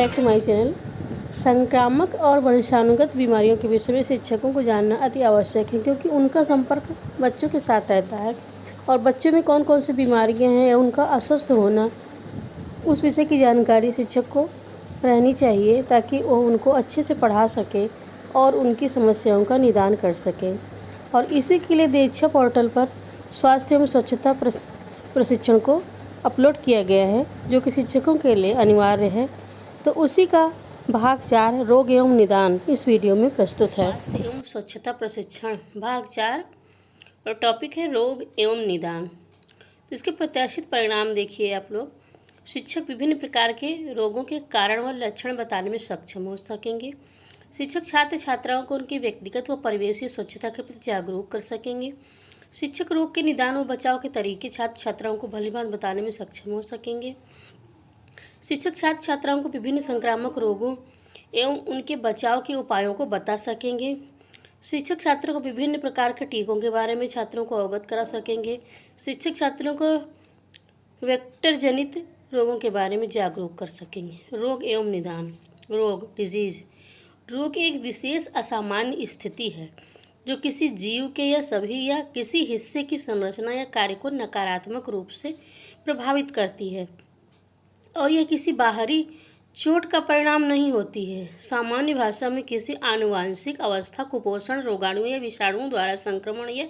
Back to my channel. संक्रामक और वंशानुगत बीमारियों के विषय में शिक्षकों को जानना अति आवश्यक है, क्योंकि उनका संपर्क बच्चों के साथ रहता है और बच्चों में कौन कौन सी बीमारियां हैं या उनका अस्वस्थ होना, उस विषय की जानकारी शिक्षक को रहनी चाहिए, ताकि वो उनको अच्छे से पढ़ा सके और उनकी समस्याओं का निदान कर सके। और इसी के लिए दीक्षा पोर्टल पर स्वास्थ्य एवं स्वच्छता प्रशिक्षण को अपलोड किया गया है, जो कि शिक्षकों के लिए अनिवार्य है। तो उसी का भाग 4 रोग एवं निदान इस वीडियो में प्रस्तुत है। स्वास्थ्य एवं स्वच्छता प्रशिक्षण भाग 4 और टॉपिक है रोग एवं निदान। तो इसके प्रत्याशित परिणाम देखिए आप लोग। शिक्षक विभिन्न प्रकार के रोगों के कारण व लक्षण बताने में सक्षम हो सकेंगे। शिक्षक छात्र छात्राओं को उनकी व्यक्तिगत व परिवेशीय स्वच्छता के प्रति जागरूक कर सकेंगे। शिक्षक रोग के निदान व बचाव के तरीके छात्र छात्राओं को भलीभांति बताने में सक्षम हो सकेंगे। शिक्षक छात्र छात्राओं को विभिन्न संक्रामक रोगों एवं उनके बचाव के उपायों को बता सकेंगे। शिक्षक छात्रों को विभिन्न प्रकार के टीकों के बारे में छात्रों को अवगत करा सकेंगे। शिक्षक छात्रों को वेक्टर जनित रोगों के बारे में जागरूक कर सकेंगे। रोग एवं निदान। रोग डिजीज। रोग एक विशेष असामान्य स्थिति है जो किसी जीव के या सभी या किसी हिस्से की संरचना या कार्य को नकारात्मक रूप से प्रभावित करती है और यह किसी बाहरी चोट का परिणाम नहीं होती है। सामान्य भाषा में किसी आनुवांशिक अवस्था, कुपोषण, रोगाणु या विषाणुओं द्वारा संक्रमण या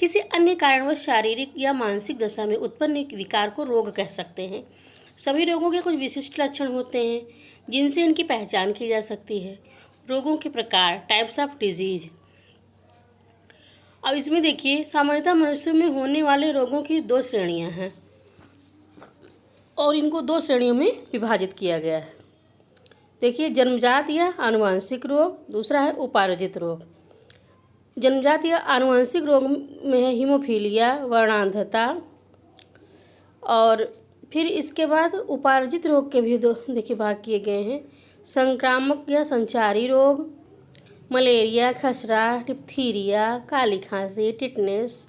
किसी अन्य कारणवश शारीरिक या मानसिक दशा में उत्पन्न विकार को रोग कह सकते हैं। सभी रोगों के कुछ विशिष्ट लक्षण होते हैं जिनसे इनकी पहचान की जा सकती है। रोगों के प्रकार, टाइप्स ऑफ डिजीज। अब इसमें देखिए, सामान्यतः मनुष्यों में होने वाले रोगों की 2 श्रेणियां हैं और इनको 2 श्रेणियों में विभाजित किया गया है। देखिए, जन्मजात या आनुवांशिक रोग, दूसरा है उपार्जित रोग। जन्मजात या आनुवांशिक रोग में है हीमोफीलिया, वर्णांधता, और फिर इसके बाद उपार्जित रोग के भी 2 देखिए भाग किए गए हैं। संक्रामक या संचारी रोग, मलेरिया, खसरा, डिप्थीरिया, काली खांसी, टिटनेस,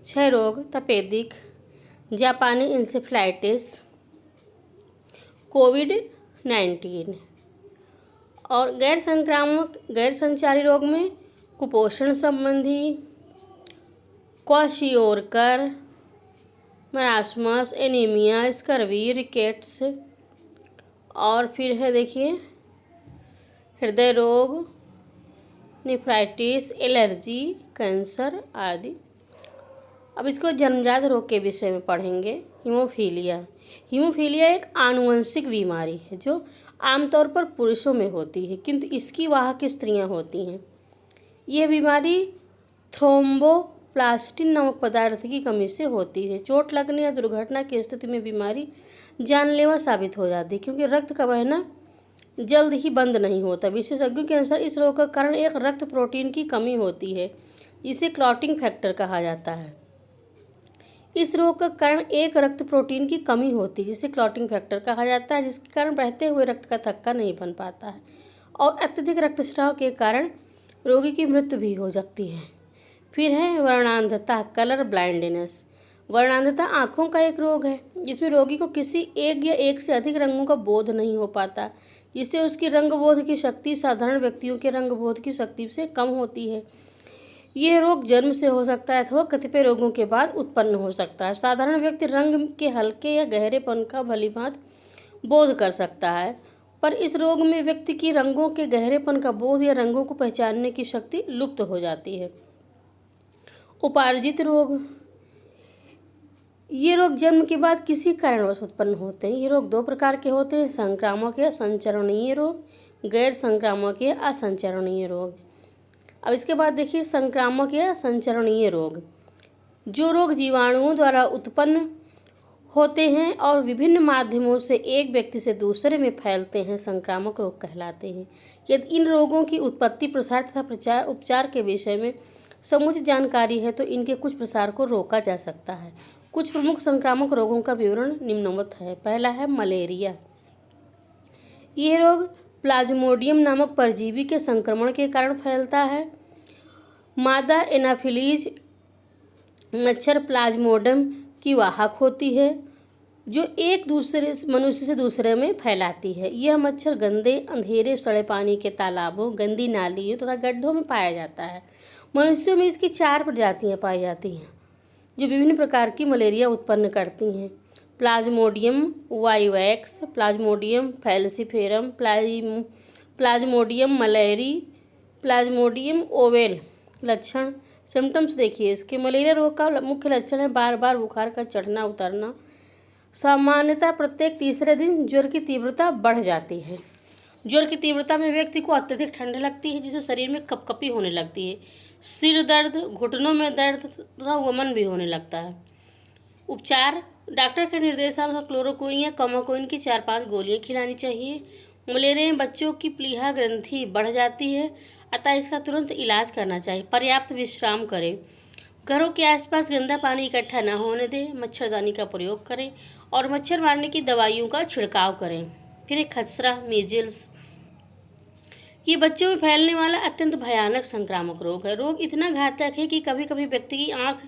क्षय रोग, तपेदिक, जापानी इंसेफ्लाइटिस, कोविड-19। और गैर संक्रामक गैर संचारी रोग में कुपोषण संबंधी, kwashiorkor, marasmus, anaemia, scurvy, rickets, और फिर है देखिए हृदय रोग, नेफ्राइटिस, एलर्जी, कैंसर आदि। अब इसको जन्मजात रोग के विषय में पढ़ेंगे। हीमोफीलिया। हीमोफीलिया एक आनुवंशिक बीमारी है जो आमतौर पर पुरुषों में होती है, किंतु इसकी वाहक स्त्रियां होती हैं। यह बीमारी थ्रोम्बोप्लास्टिन नामक पदार्थ की कमी से होती है। चोट लगने या दुर्घटना की स्थिति में बीमारी जानलेवा साबित हो जाती है, क्योंकि रक्त का बहना जल्द ही बंद नहीं होता। विशेषज्ञों के अनुसार इस रोग का कारण एक रक्त प्रोटीन की कमी होती है, जिसे क्लॉटिंग फैक्टर कहा जाता है। इस रोग का कारण एक रक्त प्रोटीन की कमी होती है, जिसे क्लॉटिंग फैक्टर कहा जाता है, जिसके कारण बहते हुए रक्त का थक्का नहीं बन पाता है और अत्यधिक रक्तस्राव के कारण रोगी की मृत्यु भी हो सकती है। फिर है वर्णांधता, कलर ब्लाइंडनेस। वर्णांधता आँखों का एक रोग है जिसमें रोगी को किसी एक या एक से अधिक रंगों का बोध नहीं हो पाता, जिससे उसकी रंगबोध की शक्ति साधारण व्यक्तियों के रंगबोध की शक्ति से कम होती है। यह रोग जन्म से हो सकता है अथवा कतिपय रोगों के बाद उत्पन्न हो सकता है। साधारण व्यक्ति रंग के हल्के या गहरेपन का भलीभांति बोध कर सकता है, पर इस रोग में व्यक्ति की रंगों के गहरेपन का बोध या रंगों को पहचानने की शक्ति लुप्त हो जाती है। उपार्जित रोग। ये रोग जन्म के बाद किसी कारणवश उत्पन्न होते हैं। ये रोग 2 प्रकार के होते हैं, संक्रामक या संचरणीय रोग, गैर संक्रामक या असंचरणीय रोग। अब इसके बाद देखिए संक्रामक या संचरणीय रोग। जो रोग जीवाणुओं द्वारा उत्पन्न होते हैं और विभिन्न माध्यमों से एक व्यक्ति से दूसरे में फैलते हैं, संक्रामक रोग कहलाते हैं। यदि इन रोगों की उत्पत्ति, प्रसार तथा उपचार के विषय में समुचित जानकारी है तो इनके कुछ प्रसार को रोका जा सकता है। कुछ प्रमुख संक्रामक रोगों का विवरण निम्नवत है। पहला है मलेरिया। यह रोग प्लाज्मोडियम नामक परजीवी के संक्रमण के कारण फैलता है। मादा एनाफिलीज मच्छर प्लाज्मोडियम की वाहक होती है। जो एक दूसरे मनुष्य से दूसरे में फैलाती है। यह मच्छर गंदे, अंधेरे, सड़े पानी के तालाबों, गंदी नालियों तथा गड्ढों में पाया जाता है। मनुष्यों में इसकी 4 प्रजातियां पाई जाती हैं जो विभिन्न प्रकार की मलेरिया उत्पन्न करती हैं। Plasmodium vivax, Plasmodium falciparum, Plasmodium malariae, Plasmodium oval. लक्षण सिम्टम्स देखिए इसके। मलेरिया रोग का मुख्य लक्षण है बार बार बुखार का चढ़ना उतरना। सामान्यतः प्रत्येक तीसरे दिन ज्वर की तीव्रता बढ़ जाती है। ज्वर की तीव्रता में व्यक्ति को अत्यधिक ठंड लगती है जिससे शरीर में कपकपी होने लगती है। सिर दर्द, घुटनों में दर्द तथा वमन भी होने लगता है। उपचार डॉक्टर के निर्देशानुसार क्लोरोक्विन या कमोक्विन की 4-5 गोलियां खिलानी चाहिए। मलेरिया में बच्चों की प्लीहा ग्रंथि बढ़ जाती है अतः इसका तुरंत इलाज करना चाहिए। पर्याप्त विश्राम करें। घरों के आसपास गंदा पानी इकट्ठा न होने दें। मच्छरदानी का प्रयोग करें और मच्छर मारने की दवाइयों का छिड़काव करें। फिर एक खसरा मीजल्स, ये बच्चों में फैलने वाला अत्यंत भयानक संक्रामक रोग है। रोग इतना घातक है कि कभी कभी व्यक्ति की आंख,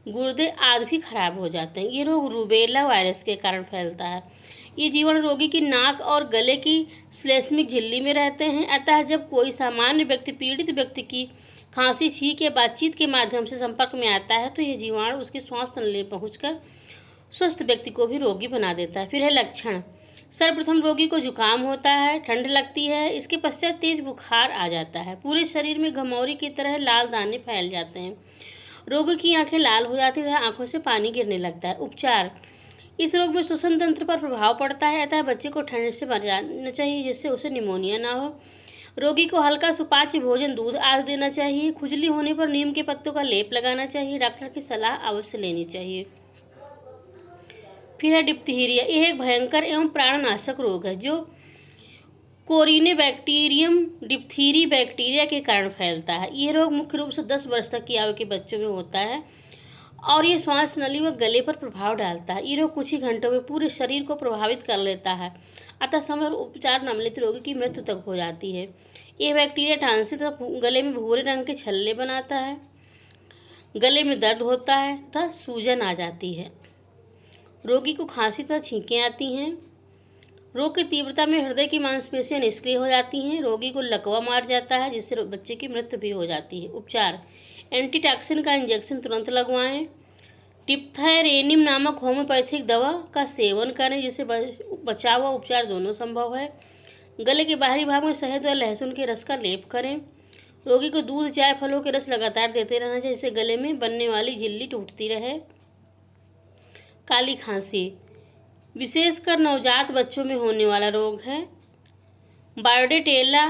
गुर्दे आदि भी खराब हो जाते हैं। ये रोग रूबेला वायरस के कारण फैलता है। ये जीवाणु रोगी की नाक और गले की श्लेष्मिक झिल्ली में रहते हैं। अतः जब कोई सामान्य व्यक्ति पीड़ित व्यक्ति की खांसी, छींक या बातचीत के माध्यम से संपर्क में आता है तो यह जीवाणु उसके श्वास नली में पहुंचकर स्वस्थ व्यक्ति को भी रोगी बना देता है। फिर है लक्षण। सर्वप्रथम रोगी को जुकाम होता है, ठंड लगती है। इसके पश्चात तेज बुखार आ जाता है। पूरे शरीर में घमौरी की तरह लाल दाने फैल जाते हैं। रोगी की आंखें लाल हो जाती है, आंखों से पानी गिरने लगता है। उपचार इस रोग में श्वसन तंत्र पर प्रभाव पड़ता है अतः बच्चे को ठंड से बचाना चाहिए जिससे उसे निमोनिया ना हो। रोगी को हल्का सुपाच्य भोजन, दूध आदि देना चाहिए। खुजली होने पर नीम के पत्तों का लेप लगाना चाहिए। डॉक्टर की सलाह अवश्य लेनी चाहिए। फिर है डिप्थीरिया। यह एक भयंकर एवं प्राणनाशक रोग है जो कोरिनेबैक्टीरियम डिप्थीरी बैक्टीरिया के कारण फैलता है। यह रोग मुख्य रूप से 10 वर्ष तक की आयु के बच्चों में होता है और ये श्वास नली व गले पर प्रभाव डालता है। ये रोग कुछ ही घंटों में पूरे शरीर को प्रभावित कर लेता है अतः समय पर उपचार न मिले तो रोगी की मृत्यु तक हो जाती है। यह बैक्टीरिया टांसिल तथा गले में भूरे रंग के छल्ले बनाता है। गले में दर्द होता है तथा सूजन आ जाती है। रोगी को खांसी तथा छींकें आती हैं। रोग की तीव्रता में हृदय की मांसपेशियां निष्क्रिय हो जाती हैं। रोगी को लकवा मार जाता है जिससे बच्चे की मृत्यु भी हो जाती है। उपचार एंटीटॉक्सिन का इंजेक्शन तुरंत लगवाएं। डिप्थायरेनिम नामक होम्योपैथिक दवा का सेवन करें जिससे बचाव व उपचार दोनों संभव है। गले के बाहरी भाग में शहद और लहसुन के रस का लेप करें। रोगी को दूध, चाय, फलों के रस लगातार देते रहना चाहिए जिससे गले में बनने वाली झिल्ली टूटती रहे। काली खांसी विशेषकर नवजात बच्चों में होने वाला रोग है। बायोडेटेला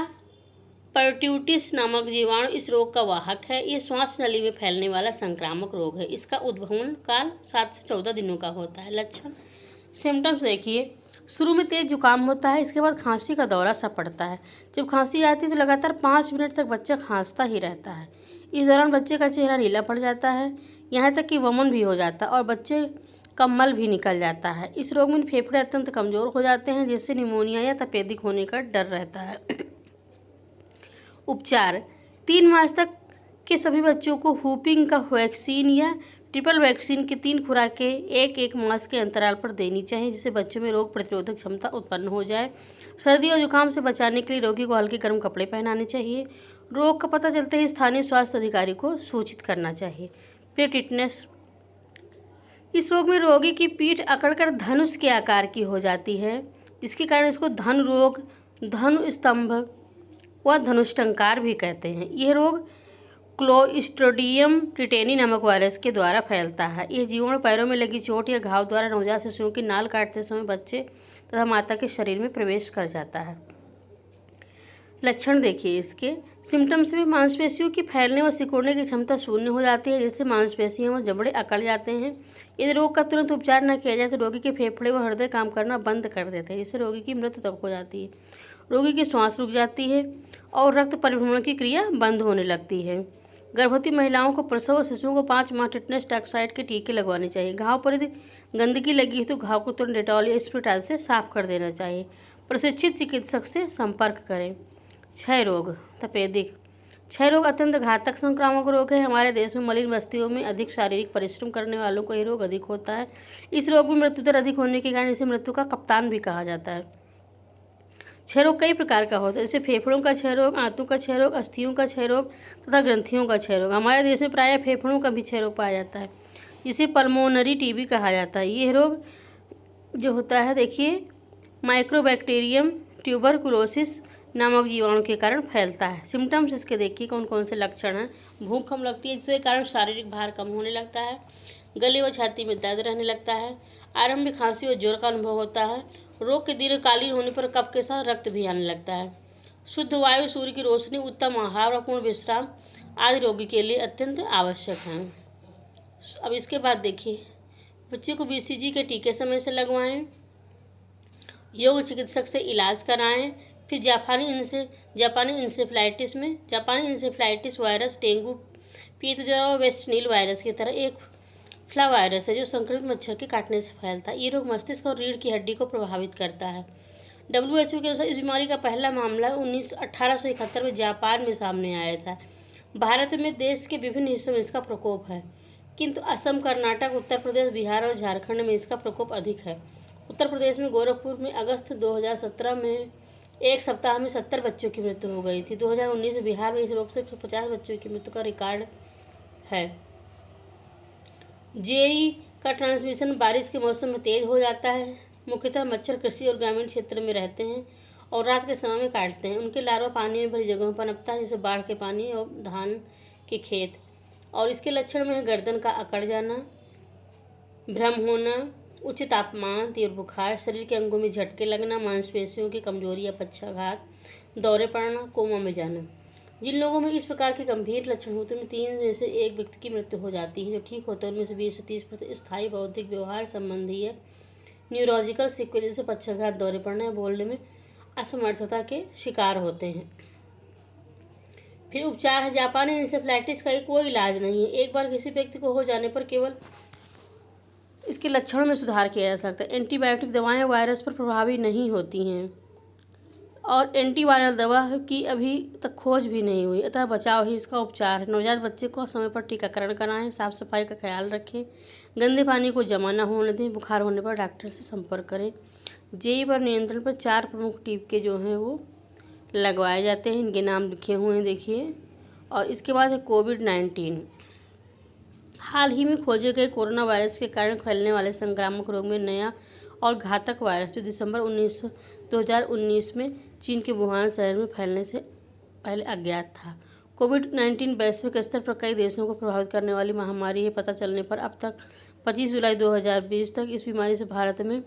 पर्ट्यूटिस नामक जीवाणु इस रोग का वाहक है। ये श्वास नली में फैलने वाला संक्रामक रोग है। इसका उद्भवन काल 7 से 14 दिनों का होता है। लक्षण सिम्टम्स देखिए। शुरू में तेज जुकाम होता है, इसके बाद खांसी का दौरा सा पड़ता है। जब खांसी आती है तो लगातार 5 मिनट तक बच्चा खांसता ही रहता है। इस दौरान बच्चे का चेहरा नीला पड़ जाता है, यहाँ तक कि वमन भी हो जाता है और बच्चे का मल भी निकल जाता है। इस रोग में फेफड़े अत्यंत कमजोर हो जाते हैं जिससे निमोनिया या तपेदिक होने का डर रहता है। उपचार 3 मास तक के सभी बच्चों को हुपिंग का वैक्सीन या ट्रिपल वैक्सीन की 3 खुराकें 1-1 मास के अंतराल पर देनी चाहिए जिससे बच्चों में रोग प्रतिरोधक क्षमता उत्पन्न हो जाए। सर्दी और जुकाम से बचाने के लिए रोगी को हल्के गर्म कपड़े पहनाने चाहिए। रोग का पता चलते ही स्थानीय स्वास्थ्य अधिकारी को सूचित करना चाहिए। फिर टिटनेस। इस रोग में रोगी की पीठ अकड़कर धनुष के आकार की हो जाती है जिसके कारण इसको धन रोग, धनु स्तंभ व धनुष्टंकार भी कहते हैं। यह रोग क्लोस्ट्रिडियम टिटेनी नामक वायरस के द्वारा फैलता है। यह जीवाणु पैरों में लगी चोट या घाव द्वारा नवजात शिशुओं की नाल काटते समय बच्चे तथा माता के शरीर में प्रवेश कर जाता है। लक्षण देखिए इसके। सिम्टम्स में मांसपेशियों की फैलने व सिकुड़ने की क्षमता शून्य हो जाती है जिससे मांसपेशियां व जबड़े अकड़ जाते हैं। यदि रोग का तुरंत उपचार न किया जाए तो रोगी के फेफड़े व हृदय काम करना बंद कर देते हैं जिससे रोगी की मृत्यु तक हो जाती है। रोगी की श्वास रुक जाती है और रक्त परिभ्रमण की क्रिया बंद होने लगती है। गर्भवती महिलाओं को प्रसव और शिशुओं को 5 माह टिटनेस टॉक्साइड के टीके लगवाने चाहिए। घाव पर यदि गंदगी लगी है तो घाव को तुरंत डेटॉल या स्प्रिटाल से साफ कर देना चाहिए। प्रशिक्षित चिकित्सक से संपर्क करें। क्षय रोग तपेदिक। क्षय रोग अत्यंत घातक संक्रामक रोग है। हमारे देश में मलिन बस्तियों में अधिक शारीरिक परिश्रम करने वालों को ये रोग अधिक होता है। इस रोग में मृत्यु दर अधिक होने के कारण इसे मृत्यु का कप्तान भी कहा जाता है। क्षय रोग कई प्रकार का होता है, जैसे फेफड़ों का क्षय रोग, आंतों का क्षय रोग, अस्थियों का क्षय रोग तथा ग्रंथियों का क्षय रोग। हमारे देश में प्रायः फेफड़ों का भी क्षय रोग पाया जाता है, जिसे पल्मोनरी टीबी कहा जाता है। यह रोग जो होता है, देखिए, माइक्रोबैक्टीरियम ट्यूबरकुलोसिस नामक जीवाणु के कारण फैलता है। सिम्टम्स इसके देखिए कौन कौन से लक्षण हैं। भूख कम लगती है, जिसके कारण शारीरिक भार कम होने लगता है। गले व छाती में दर्द रहने लगता है। आरंभिक खांसी और ज्वर का अनुभव होता है। रोग के दीर्घकालीन होने पर कफ के साथ रक्त भी आने लगता है। शुद्ध वायु, सूर्य की रोशनी, उत्तम आहार और पूर्ण विश्राम आदि रोगी के लिए अत्यंत आवश्यक हैं। अब इसके बाद देखिए, बच्चे को BCG के टीके समय से लगवाएं, योग चिकित्सक से इलाज कराएं। फिर जापानी इंसेफ्लाइटिस वायरस डेंगू, पीत ज्वर और वेस्ट नील वायरस की तरह एक फ्ला वायरस है जो संक्रमित मच्छर के काटने से फैलता है। ये रोग मस्तिष्क और रीढ़ की हड्डी को प्रभावित करता है। WHO के अनुसार इस बीमारी का पहला मामला 1871 में जापान में सामने आया था। भारत में देश के विभिन्न हिस्सों में इसका प्रकोप है, किंतु असम, कर्नाटक, उत्तर प्रदेश, बिहार और झारखंड में इसका प्रकोप अधिक है। उत्तर प्रदेश में गोरखपुर में अगस्त 2017 में एक सप्ताह में 70 बच्चों की मृत्यु हो गई थी। 2019 में बिहार में इस रोग से 150 बच्चों की मृत्यु का रिकॉर्ड है। जेई का ट्रांसमिशन बारिश के मौसम में तेज हो जाता है। मुख्यतः मच्छर कृषि और ग्रामीण क्षेत्र में रहते हैं और रात के समय में काटते हैं। उनके लार्वा पानी में भरी जगहों पर पनपता है, जैसे बाढ़ के पानी और धान के खेत। और इसके लक्षण में है गर्दन का अकड़ जाना, भ्रम होना, उच्च तापमान, तीव्र बुखार, शरीर के अंगों में झटके लगना, मांसपेशियों की कमजोरी या पक्षाघात, दौरे पड़ना, कोमा में जाना। जिन लोगों में इस प्रकार के गंभीर लक्षण होते हैं, 3 में से 1 व्यक्ति की मृत्यु हो जाती है। जो ठीक होते हैं उनमें से 20 से 30% स्थायी बौद्धिक व्यवहार संबंधी है न्यूरोलॉजिकल सिक्वेल, जैसे पक्षाघात, दौरे पड़ना या बोलने में असमर्थता के शिकार होते हैं। फिर उपचार है। जापानी इंसेफ्लाइटिस का कोई इलाज नहीं है। एक बार किसी व्यक्ति को हो जाने पर केवल इसके लक्षणों में सुधार किया जा सकता है। एंटीबायोटिक दवाएं वायरस पर प्रभावी नहीं होती हैं और एंटीवायरल दवा की अभी तक खोज भी नहीं हुई, अतः बचाव ही इसका उपचार है। नवजात बच्चे को समय पर टीकाकरण कराएं, साफ सफाई का ख्याल रखें, गंदे पानी को जमा न होने दें, बुखार होने पर डॉक्टर से संपर्क करें। जेई पर नियंत्रण पर 4 प्रमुख टीके जो हैं वो लगवाए जाते हैं। इनके नाम लिखे हुए हैं, देखिए। और इसके बाद है कोविड-19। हाल ही में खोजे गए कोरोना वायरस के कारण फैलने वाले संक्रामक रोग में नया और घातक वायरस जो दिसंबर 2019 में चीन के वुहान शहर में फैलने से पहले अज्ञात था। कोविड-19 वैश्विक स्तर पर कई देशों को प्रभावित करने वाली महामारी है। पता चलने पर अब तक 25 जुलाई 2020 तक इस बीमारी से भारत में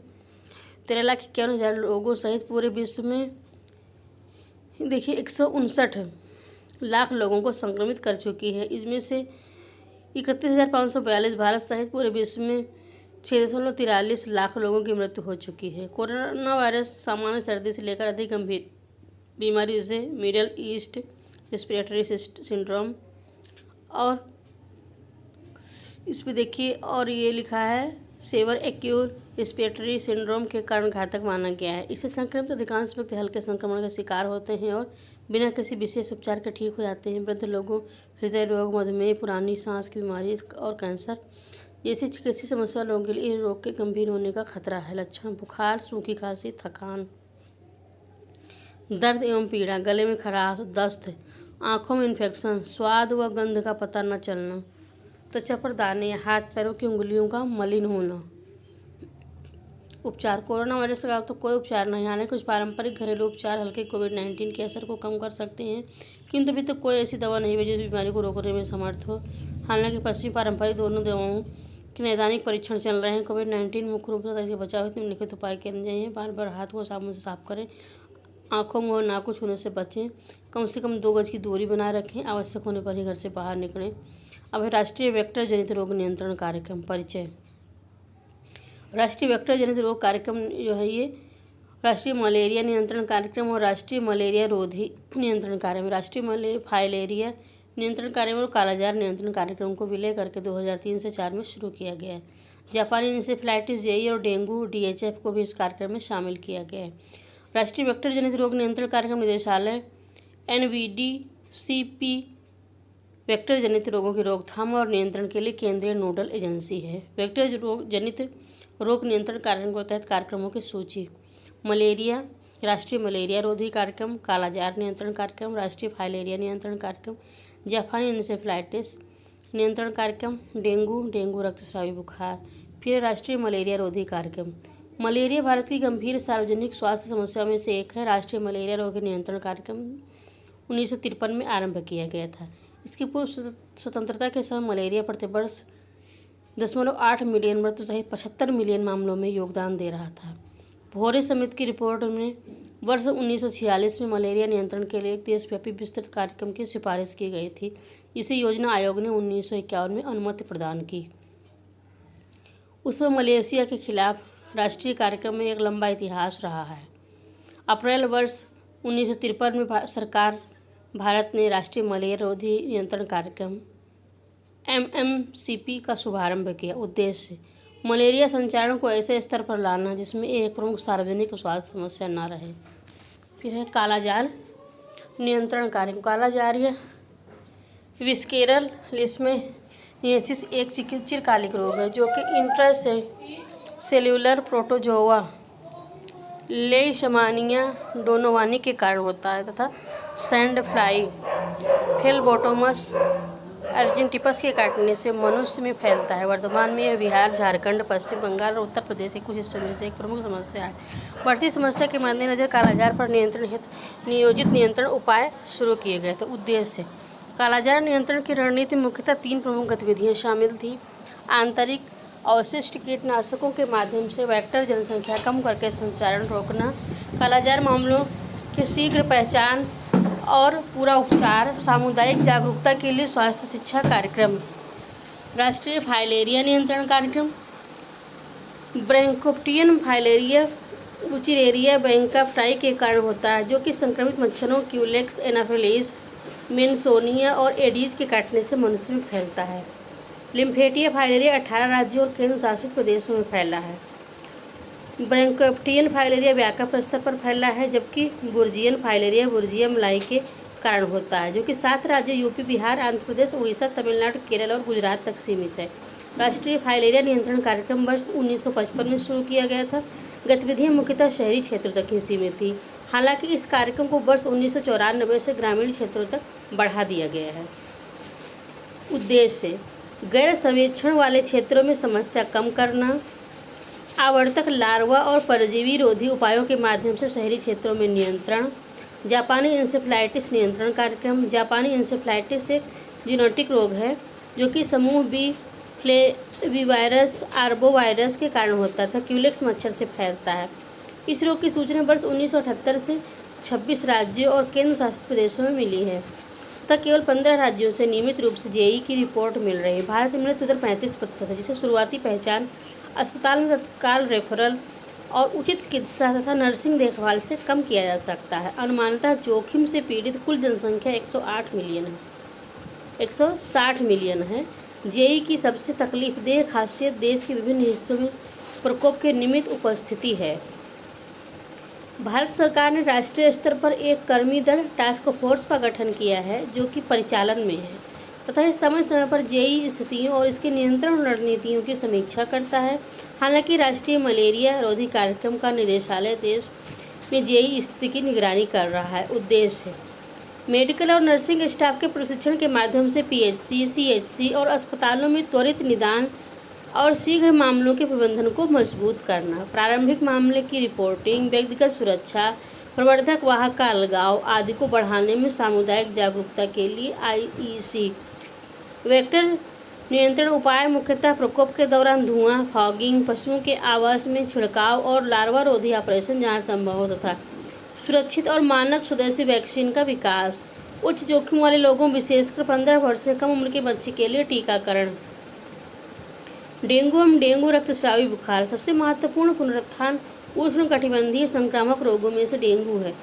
13,51,000 लोगों सहित पूरे विश्व में देखिए 159 लाख लोगों को संक्रमित कर चुकी है। इसमें से 31,542 भारत सहित पूरे विश्व में 6.43 लाख लोगों की मृत्यु हो चुकी है। कोरोना वायरस सामान्य सर्दी से लेकर अधिक गंभीर बीमारी जैसे मिडल ईस्ट रेस्पिरेटरी सिंड्रोम और इस पर देखिए, और ये लिखा है सेवर एक्यूट रेस्पिरेटरी सिंड्रोम के कारण घातक माना गया है। इससे संक्रमित अधिकांश व्यक्ति हल्के संक्रमण का शिकार होते हैं और बिना किसी विशेष उपचार के ठीक हो जाते हैं। वृद्ध लोगों, हृदय रोग, मधुमेह, पुरानी सांस की बीमारी और कैंसर जैसी चिकित्सीय समस्या लोगों के लिए रोग के गंभीर होने का खतरा है। लक्षण: बुखार, सूखी खांसी, थकान, दर्द एवं पीड़ा, गले में खराश, दस्त, आँखों में इन्फेक्शन, स्वाद व गंध का पता न चलना, त्वचा पर दाने या हाथ पैरों की उंगलियों का मलिन होना। उपचार: कोरोना वायरस का तो कोई उपचार नहीं, हालांकि कुछ पारंपरिक घरेलू उपचार हल्के कोविड-19 के असर को कम कर सकते हैं, किंतु अभी तक कोई ऐसी दवा नहीं है जो बीमारी को रोकने में समर्थ हो। हालांकि पश्चिमी पारंपरिक दोनों दवाओं के नैदानिक परीक्षण चल रहे हैं। कोविड-19 मुख्य रूप से इसके बचाव हेतु निम्नलिखित उपाय किए गए हैं। बार हाथ को साबुन से साफ करें, आँखों, मुँह और नाक को छूने से बचें, कम से कम 2 गज की दूरी बनाए रखें, आवश्यक होने पर ही घर से बाहर निकलें। अब है राष्ट्रीय वेक्टर जनित रोग नियंत्रण कार्यक्रम। परिचय: राष्ट्रीय वेक्टर जनित रोग कार्यक्रम जो है ये राष्ट्रीय मलेरिया नियंत्रण कार्यक्रम और राष्ट्रीय मलेरिया रोधी नियंत्रण कार्यक्रम, राष्ट्रीय फाइलेरिया नियंत्रण कार्यक्रम और कालाजार नियंत्रण कार्यक्रम को विलय करके 2003 से 4 में शुरू किया गया है। जापानी इंसेफ्लाइटिस, जेई और डेंगू DHF को भी इस कार्यक्रम में शामिल किया गया है। राष्ट्रीय वेक्टर जनित रोग नियंत्रण कार्यक्रम निदेशालय NVDCP वेक्टर जनित रोगों की रोकथाम और नियंत्रण के लिए केंद्रीय नोडल एजेंसी है। वेक्टर जनित रोग नियंत्रण कार्यक्रम के तहत कार्यक्रमों की सूची: मलेरिया, राष्ट्रीय मलेरिया रोधी कार्यक्रम, कालाजार नियंत्रण कार्यक्रम, राष्ट्रीय फाइलेरिया नियंत्रण कार्यक्रम, जापानी इंसेफ्लाइटिस नियंत्रण कार्यक्रम, डेंगू रक्तस्रावी बुखार। फिर राष्ट्रीय मलेरिया रोधी कार्यक्रम। मलेरिया भारत की गंभीर सार्वजनिक स्वास्थ्य समस्याओं में से एक है। राष्ट्रीय मलेरिया रोग नियंत्रण कार्यक्रम 1953 में आरंभ किया गया था। इसकी पूर्व स्वतंत्रता के समय मलेरिया प्रतिवर्ष 0.8 मिलियन मृत्यु सहित 75 मिलियन मामलों में योगदान दे रहा था। भोरे समिति की रिपोर्ट में वर्ष 1946 में मलेरिया नियंत्रण के लिए एक देशव्यापी विस्तृत कार्यक्रम की सिफारिश की गई थी, जिसे योजना आयोग ने 1951 में अनुमति प्रदान की। उस समय मलेशिया के खिलाफ राष्ट्रीय कार्यक्रम में एक लंबा इतिहास रहा है। अप्रैल वर्ष 1953 में सरकार भारत ने राष्ट्रीय मलेरिया रोधी नियंत्रण कार्यक्रम MMCP का शुभारंभ किया। उद्देश्य: मलेरिया संचारण को ऐसे स्तर पर लाना जिसमें एक प्रमुख सार्वजनिक स्वास्थ्य समस्या न रहे। फिर है कालाजार नियंत्रण कार्यक्रम। कालाजार या विस्केरल लिस्मेनियसिस एक चिरकालिक रोग है जो कि इंट्रासेल्युलर प्रोटोजोआ लेishmania डोनोवानी के कारण होता है तथा सैंड फ्लाई फेलबोटोमस अर्जेंटिपस के काटने से मनुष्य में फैलता है। वर्तमान में यह बिहार, झारखंड, पश्चिम बंगाल और उत्तर प्रदेश के कुछ हिस्सों में से एक प्रमुख समस्या है। बढ़ती समस्या के मद्देनजर कालाजार पर नियंत्रण हेतु नियोजित नियंत्रण उपाय शुरू किए गए थे। उद्देश्य: कालाजार नियंत्रण की रणनीति मुख्यतः 3 प्रमुख गतिविधियां शामिल थी। आंतरिक अवशिष्ट कीटनाशकों के माध्यम से वेक्टर जनसंख्या कम करके संचारण रोकना, कालाजार मामलों की शीघ्र पहचान और पूरा उपचार, सामुदायिक जागरूकता के लिए स्वास्थ्य शिक्षा कार्यक्रम। राष्ट्रीय फाइलेरिया नियंत्रण कार्यक्रम। ब्रैंकोप्टियन फाइलेरिया वुचिरेरिया बैंकाप्टाई के कारण होता है, जो कि संक्रमित मच्छरों क्यूलेक्स एनाफिलीज मेंसोनिया और एडीज के काटने से मनुष्य में फैलता है। लिम्फेटिया फाइलेरिया 18 राज्यों और केंद्र शासित प्रदेशों में फैला है। ब्रैंकोप्टियन फाइलेरिया व्यापक स्तर पर फैला है, जबकि बुर्जियन फाइलेरिया बुर्जियम लाई के कारण होता है, जो कि 7 राज्यों यूपी, बिहार, आंध्र प्रदेश, उड़ीसा, तमिलनाडु, केरल और गुजरात तक सीमित है। राष्ट्रीय फाइलेरिया नियंत्रण कार्यक्रम वर्ष 1955 में शुरू किया गया था। गतिविधियां मुख्यतः शहरी क्षेत्रों तक ही सीमित थी। हालांकि इस कार्यक्रम को वर्ष 1994 से ग्रामीण क्षेत्रों तक बढ़ा दिया गया है। उद्देश्य: गैर सर्वेक्षण वाले क्षेत्रों में समस्या कम करना, आवर्तक लार्वा और परजीवी रोधी उपायों के माध्यम से शहरी क्षेत्रों में नियंत्रण। जापानी इंसेफ्लाइटिस नियंत्रण कार्यक्रम। जापानी इंसेफ्लाइटिस एक जूनोटिक रोग है जो कि समूह बी फ्लेविवायरस आर्बोवायरस के कारण होता था, क्यूलेक्स मच्छर से फैलता है। इस रोग की सूचना वर्ष 1978 से 26 राज्यों और केंद्र शासित प्रदेशों में मिली है तथा केवल 15 राज्यों से नियमित रूप से जेई की रिपोर्ट मिल रही है। भारत में मृत्यु दर 35% है, जिसे शुरुआती पहचान, अस्पताल में तत्काल रेफरल और उचित चिकित्सा तथा नर्सिंग देखभाल से कम किया जा सकता है। अनुमानतः जोखिम से पीड़ित कुल जनसंख्या 160 मिलियन है। जेई की सबसे तकलीफदेह खासियत देश के विभिन्न हिस्सों में प्रकोप के नियमित उपस्थिति है। भारत सरकार ने राष्ट्रीय स्तर पर एक कर्मी दल टास्क फोर्स का गठन किया है, जो कि परिचालन में है तथा यह समय समय पर जेई स्थितियों और इसके नियंत्रण रणनीतियों की समीक्षा करता है। हालांकि राष्ट्रीय मलेरिया रोधी कार्यक्रम का निदेशालय देश में जेई स्थिति की निगरानी कर रहा है। उद्देश्य: मेडिकल और नर्सिंग स्टाफ के प्रशिक्षण के माध्यम से पीएचसी, सीएचसी और अस्पतालों में त्वरित निदान और शीघ्र मामलों के प्रबंधन को मजबूत करना। प्रारंभिक मामले की रिपोर्टिंग, व्यक्तिगत सुरक्षा, प्रवर्धक वाहक का अलगाव आदि को बढ़ाने में सामुदायिक जागरूकता के लिए आईईसी। वेक्टर नियंत्रण उपाय मुख्यतः प्रकोप के दौरान धुआं, फॉगिंग, पशुओं के आवास में छिड़काव और लार्वा रोधी ऑपरेशन जहां संभव हो तथा सुरक्षित और मानक स्वदेशी वैक्सीन का विकास। उच्च जोखिम वाले लोगों, विशेषकर 15 वर्ष से कम उम्र के बच्चे के लिए टीकाकरण। डेंगू रक्तस्रावी बुखार। सबसे महत्वपूर्ण पुनरुत्थान उष्णकटिबंधीय संक्रामक रोगों में से डेंगू है।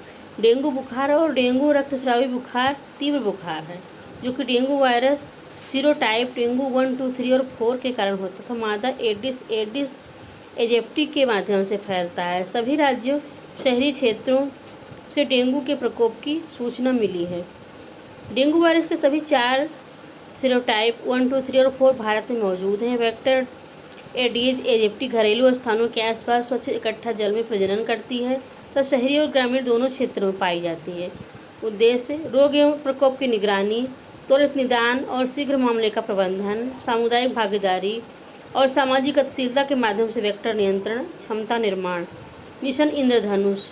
डेंगू बुखार और डेंगू रक्तस्रावी बुखार तीव्र बुखार है, जो कि डेंगू वायरस सीरोटाइप डेंगू 1, 2, 3 और 4 के कारण होता था। मादा एडिस एजिप्टी के माध्यम से फैलता है। सभी राज्यों, शहरी क्षेत्रों से डेंगू के प्रकोप की सूचना मिली है। डेंगू वायरस के सभी 4 सीरोटाइप 1, 2, 3 और 4 भारत में मौजूद हैं। वेक्टर एडीज इजिप्टी घरेलू स्थानों के आसपास स्वच्छ इकट्ठा जल में प्रजनन करती है तथा शहरी और ग्रामीण दोनों क्षेत्रों में पाई जाती है। उद्देश्य रोग एवं प्रकोप की निगरानी, त्वरित निदान और शीघ्र मामले का प्रबंधन, सामुदायिक भागीदारी और सामाजिक गतिशीलता के माध्यम से वेक्टर नियंत्रण क्षमता निर्माण। Mission Indradhanush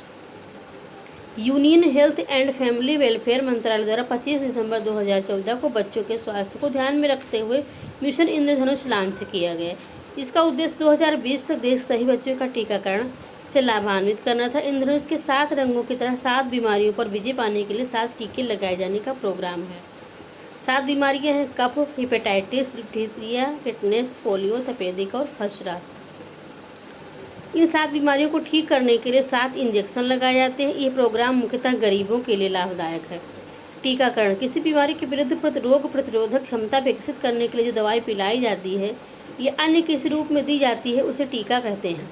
union health and family welfare मंत्रालय द्वारा 25 दिसंबर 2014 को बच्चों के स्वास्थ्य को ध्यान में रखते हुए मिशन इंद्रधनुष लॉन्च किया गया। इसका उद्देश्य 2020 तक देश सही बच्चों का टीकाकरण से लाभान्वित करना था। इंद्रधनुष के 7 रंगों की तरह 7 बीमारियों पर विजय पाने के लिए 7 टीके लगाए जाने का प्रोग्राम है। 7 बीमारियां हैं कफ, हेपेटाइटिस, डिप्थीरिया, टिटनेस, पोलियो, तपेदिक और खसरा। इन 7 बीमारियों को ठीक करने के लिए 7 इंजेक्शन लगाए जाते हैं। ये प्रोग्राम मुख्यतः गरीबों के लिए लाभदायक है। टीकाकरण किसी बीमारी के विरुद्ध रोग प्रतिरोधक क्षमता विकसित करने के लिए जो दवाई पिलाई जाती है या अन्य किसी रूप में दी जाती है उसे टीका कहते हैं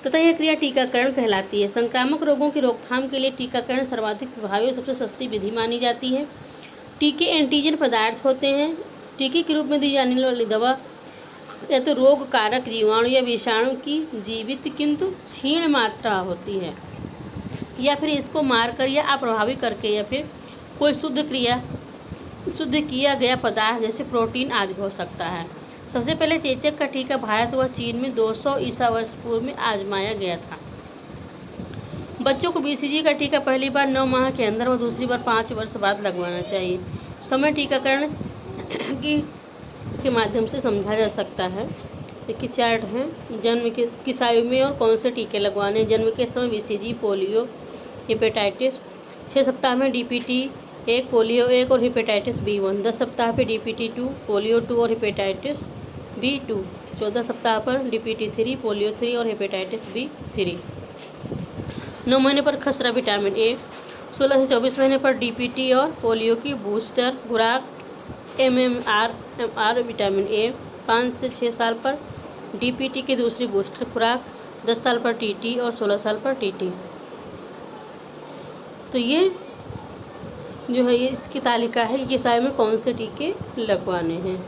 तथा यह क्रिया टीकाकरण कहलाती है। संक्रामक रोगों की रोकथाम के लिए टीकाकरण सर्वाधिक प्रभावी और सबसे सस्ती विधि मानी जाती है। टीके एंटीजन पदार्थ होते हैं। टीके के रूप में दी जाने वाली दवा या तो रोग कारक जीवाणु या विषाणु की जीवित किंतु क्षीण मात्रा होती है या फिर इसको मारकर या अप्रभावी करके या फिर कोई शुद्ध किया गया पदार्थ जैसे प्रोटीन आदि हो सकता है। सबसे पहले चेचक का टीका भारत व चीन में 200 ईसा वर्ष पूर्व में आजमाया गया था। बच्चों को BCG का टीका पहली बार 9 माह के अंदर व दूसरी बार 5 वर्ष बाद लगवाना चाहिए। समय टीकाकरण के माध्यम से समझा जा सकता है। देखिए चार्ट है, जन्म के किस आयु में और कौन से टीके लगवाने। जन्म के समय BCG, पोलियो, हेपेटाइटिस। 6 सप्ताह में DPT 1, पोलियो 1 और हेपेटाइटिस B1। 10 सप्ताह पर DPT 2, पोलियो 2 और हेपेटाइटिस B2। 14 सप्ताह पर DPT 3, पोलियो 3 और हेपेटाइटिस B3। 9 महीने पर खसरा विटामिन A। 16 से 24 महीने पर DPT और पोलियो की बूस्टर खुराक MMR विटामिन A। 5 से 6 साल पर DPT की दूसरी बूस्टर खुराक। 10 साल पर TT और 16 साल पर TT। तो ये जो है ये इसकी तालिका है, ये साल में कौन से टीके लगवाने हैं।